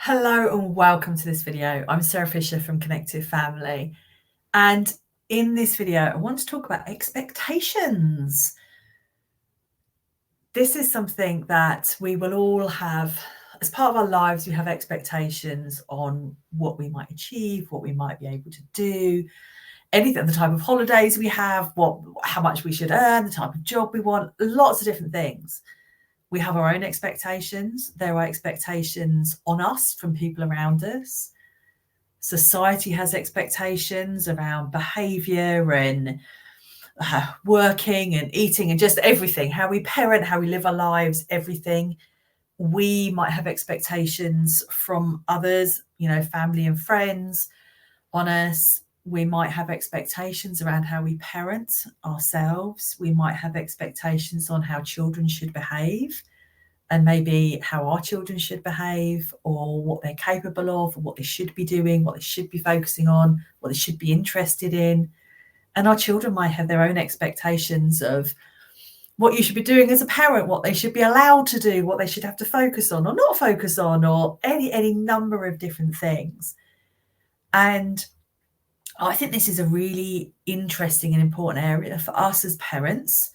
Hello and welcome to this video. I'm Sarah Fisher from Connective Family, and in this video I want to talk about expectations. This is something that we will all have as part of our lives. We have expectations on what we might achieve, what we might be able to do, anything, the type of holidays we have, how much we should earn, the type of job we want, lots of different things. We have our own expectations. There are expectations on us from people around us. Society has expectations around behaviour and working and eating and just everything, how we parent, how we live our lives, everything. We might have expectations from others, family and friends on us. We might have expectations around how we parent ourselves. We might have expectations on how children should behave, and maybe how our children should behave, or what they're capable of, or what they should be doing, what they should be focusing on, what they should be interested in. And our children might have their own expectations of what you should be doing as a parent, what they should be allowed to do, what they should have to focus on or not focus on, or any number of different things. And I think this is a really interesting and important area for us as parents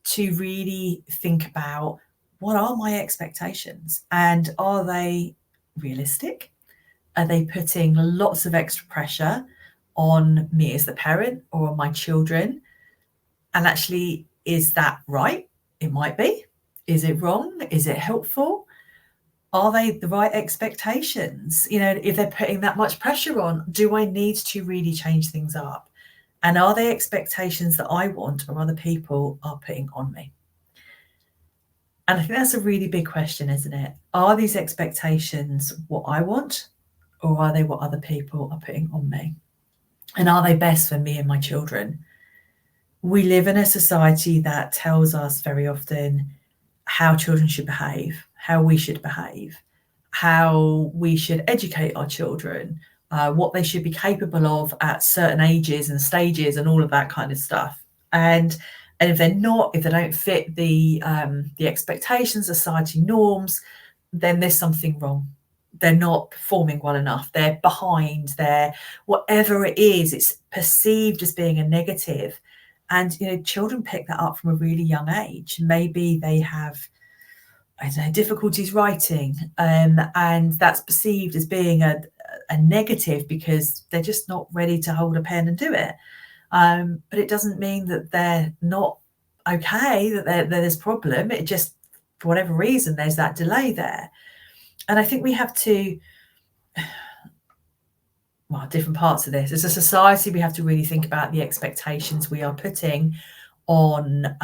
to really think about. What are my expectations, and are they realistic? Are they putting lots of extra pressure on me as the parent or on my children? And actually, is that right? It might be. Is it wrong? Is it helpful? Are they the right expectations? If they're putting that much pressure on, do I need to really change things up? And are they expectations that I want or other people are putting on me? And I think that's a really big question, isn't it? Are these expectations what I want, or are they what other people are putting on me? And are they best for me and my children? We live in a society that tells us very often how children should behave, how we should behave, how we should educate our children, what they should be capable of at certain ages and stages and all of that kind of stuff. And if they're not, if they don't fit the expectations, society norms, then there's something wrong. They're not performing well enough. They're behind. They're whatever it is. It's perceived as being a negative, and children pick that up from a really young age. Maybe they have, difficulties writing, and that's perceived as being a negative because they're just not ready to hold a pen and do it. But it doesn't mean that they're not okay, that there's a problem. It just, for whatever reason, there's that delay there. And I think we have to, different parts of this. As a society, we have to really think about the expectations we are putting on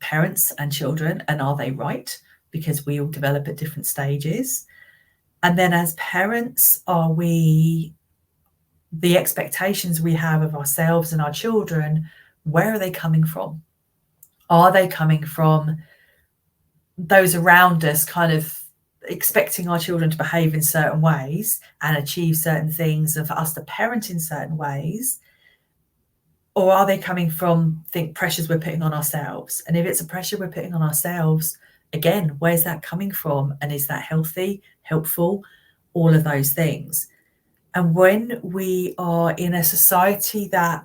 parents and children, and are they right? Because we all develop at different stages. And then as parents, are we, the expectations we have of ourselves and our children, where are they coming from? Are they coming from those around us kind of expecting our children to behave in certain ways and achieve certain things, and for us to parent in certain ways? Or are they coming from pressures we're putting on ourselves? And if it's a pressure we're putting on ourselves, again, where's that coming from? And is that healthy, helpful? All of those things. And when we are in a society that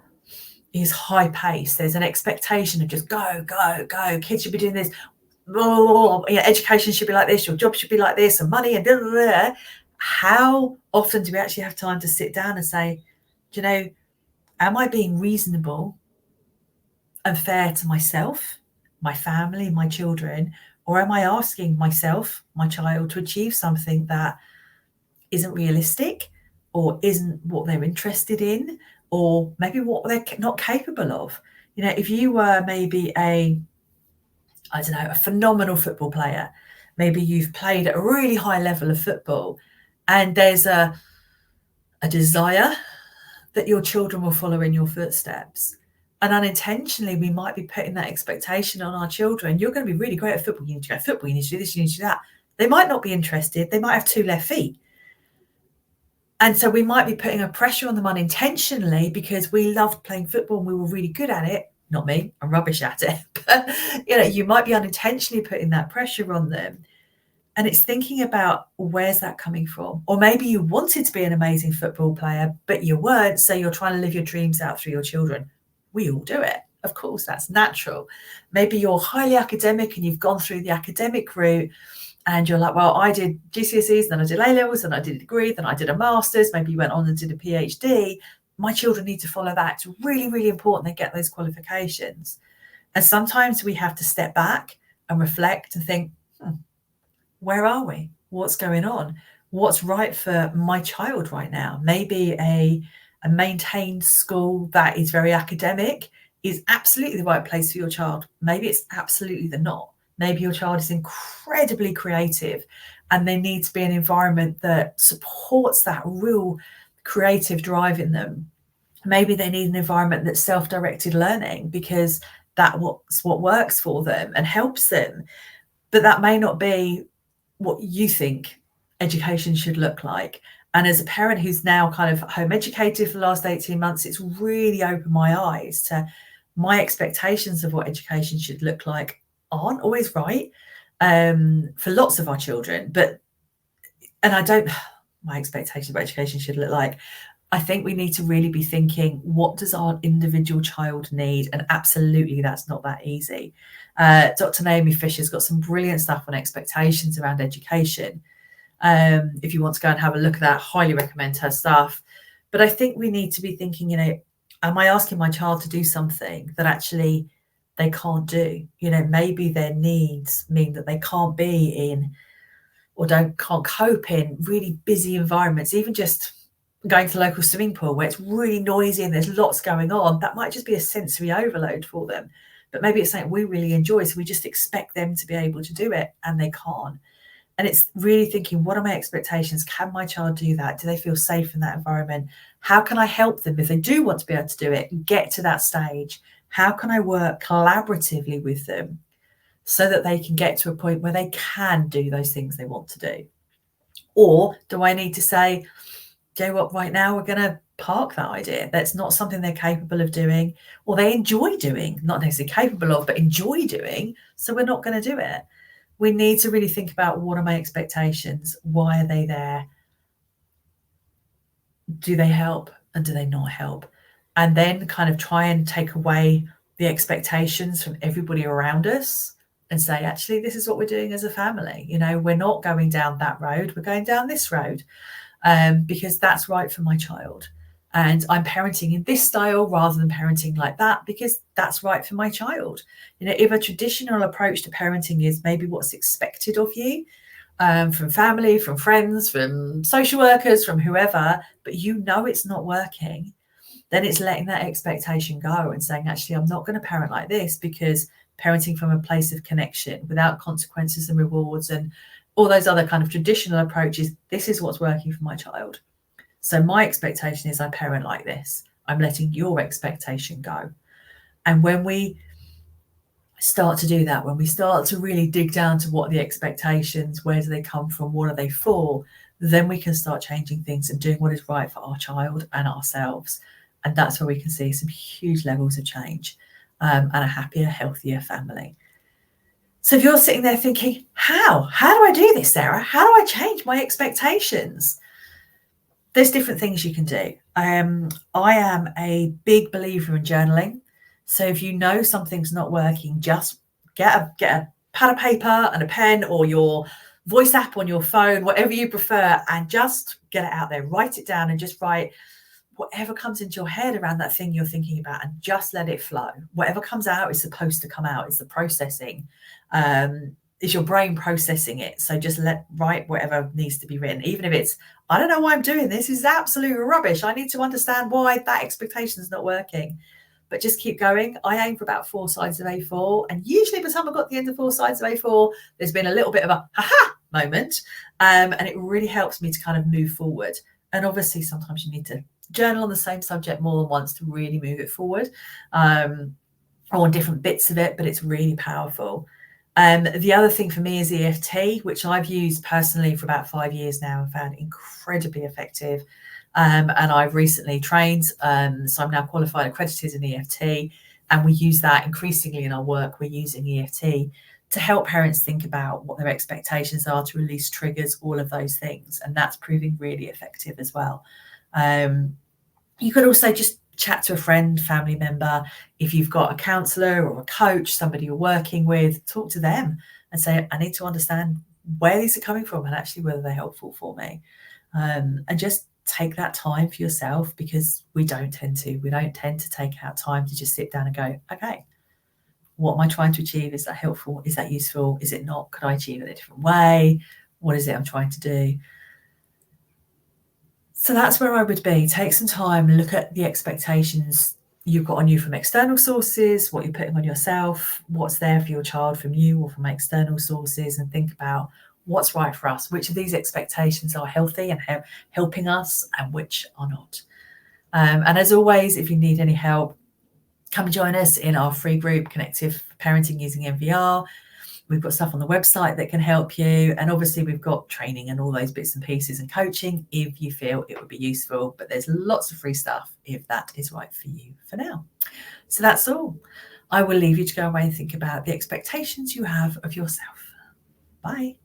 is high paced, there's an expectation of just go, go, go. Kids should be doing this. Education should be like this. Your job should be like this, and money and blah, blah, blah. How often do we actually have time to sit down and say, am I being reasonable and fair to myself, my family, my children, or am I asking myself, my child, to achieve something that isn't realistic, or isn't what they're interested in, or maybe what they're not capable of? If you were maybe a phenomenal football player, maybe you've played at a really high level of football, and there's a desire that your children will follow in your footsteps. And unintentionally, we might be putting that expectation on our children. You're going to be really great at football. You need to go to football. You need to do this. You need to do that. They might not be interested. They might have 2 left feet. And so we might be putting a pressure on them unintentionally because we loved playing football and we were really good at it. Not me, I'm rubbish at it. But, you might be unintentionally putting that pressure on them. And it's thinking about, where's that coming from? Or maybe you wanted to be an amazing football player, but you weren't. So you're trying to live your dreams out through your children. We all do it. Of course, that's natural. Maybe you're highly academic and you've gone through the academic route and you're like, well, I did GCSEs, then I did A-levels, then I did a degree, then I did a master's. Maybe you went on and did a PhD. My children need to follow that. It's really, really important they get those qualifications. And sometimes we have to step back and reflect and think, where are we? What's going on? What's right for my child right now? Maybe a maintained school that is very academic is absolutely the right place for your child. Maybe it's absolutely the not. Maybe your child is incredibly creative and they need to be an environment that supports that real creative drive in them. Maybe they need an environment that's self-directed learning because that's what works for them and helps them. But that may not be what you think education should look like. And as a parent who's now kind of home educated for the last 18 months, it's really opened my eyes to my expectations of what education should look like aren't always right for lots of our children. My expectations of what education should look like. I think we need to really be thinking, what does our individual child need? And absolutely, that's not that easy. Dr. Naomi Fisher's got some brilliant stuff on expectations around education. If you want to go and have a look at that, highly recommend her stuff. But I think we need to be thinking, am I asking my child to do something that actually they can't do? Maybe their needs mean that they can't be in or can't cope in really busy environments, even just going to the local swimming pool where it's really noisy and there's lots going on. That might just be a sensory overload for them. But maybe it's something we really enjoy, so we just expect them to be able to do it and they can't. And it's really thinking, what are my expectations? Can my child do that? Do they feel safe in that environment? How can I help them if they do want to be able to do it, get to that stage? How can I work collaboratively with them so that they can get to a point where they can do those things they want to do? Or do I need to say, you know what, right now we're going to park that idea. That's not something they're capable of doing or they enjoy doing, not necessarily capable of, but enjoy doing. So we're not going to do it. We need to really think about, what are my expectations? Why are they there? Do they help and do they not help? And then kind of try and take away the expectations from everybody around us and say, actually, this is what we're doing as a family. We're not going down that road. We're going down this road. Because that's right for my child. And I'm parenting in this style rather than parenting like that because that's right for my child. If a traditional approach to parenting is maybe what's expected of you from family, from friends, from social workers, from whoever, but it's not working, then it's letting that expectation go and saying, actually, I'm not going to parent like this, because parenting from a place of connection without consequences and rewards and all those other kind of traditional approaches, this is what's working for my child. So my expectation is I parent like this. I'm letting your expectation go. And when we start to do that, when we start to really dig down to what are the expectations, where do they come from, what are they for, then we can start changing things and doing what is right for our child and ourselves. And that's where we can see some huge levels of change and a happier, healthier family. So if you're sitting there thinking, how do I do this, Sarah? How do I change my expectations? There's different things you can do. I am a big believer in journaling. So if you know something's not working, just get a pad of paper and a pen or your voice app on your phone, whatever you prefer, and just get it out there. Write it down and just write whatever comes into your head around that thing you're thinking about and just let it flow. Whatever comes out is supposed to come out. It's the processing. It's your brain processing it. So just write whatever needs to be written, even if it's, I don't know why I'm doing this. This is absolute rubbish. I need to understand why that expectation is not working. But just keep going. I aim for about 4 sides of A4. And usually by the time I've got to the end of 4 sides of A4, there's been a little bit of a ha-ha moment. And it really helps me to kind of move forward. And obviously sometimes you need to journal on the same subject more than once to really move it forward, or on different bits of it, but it's really powerful. The other thing for me is EFT, which I've used personally for about 5 years now and found incredibly effective. And I've recently trained, so I'm now qualified accredited in EFT, and we use that increasingly in our work. We're using EFT to help parents think about what their expectations are, to release triggers, all of those things. And that's proving really effective as well. You could also just chat to a friend, family member. If you've got a counsellor or a coach, somebody you're working with, talk to them and say, I need to understand where these are coming from and actually whether they're helpful for me. And just take that time for yourself, because we don't tend to take out time to just sit down and go, okay, what am I trying to achieve? Is that helpful? Is that useful? Is it not? Could I achieve it a different way? What is it I'm trying to do? So that's where I would be. Take some time, look at the expectations you've got on you from external sources, what you're putting on yourself, what's there for your child from you or from external sources, and think about what's right for us, which of these expectations are healthy and helping us and which are not. And as always, if you need any help, come and join us in our free group, Connective Parenting Using MVR. We've got stuff on the website that can help you. And obviously we've got training and all those bits and pieces and coaching if you feel it would be useful. But there's lots of free stuff if that is right for you for now. So that's all. I will leave you to go away and think about the expectations you have of yourself. Bye.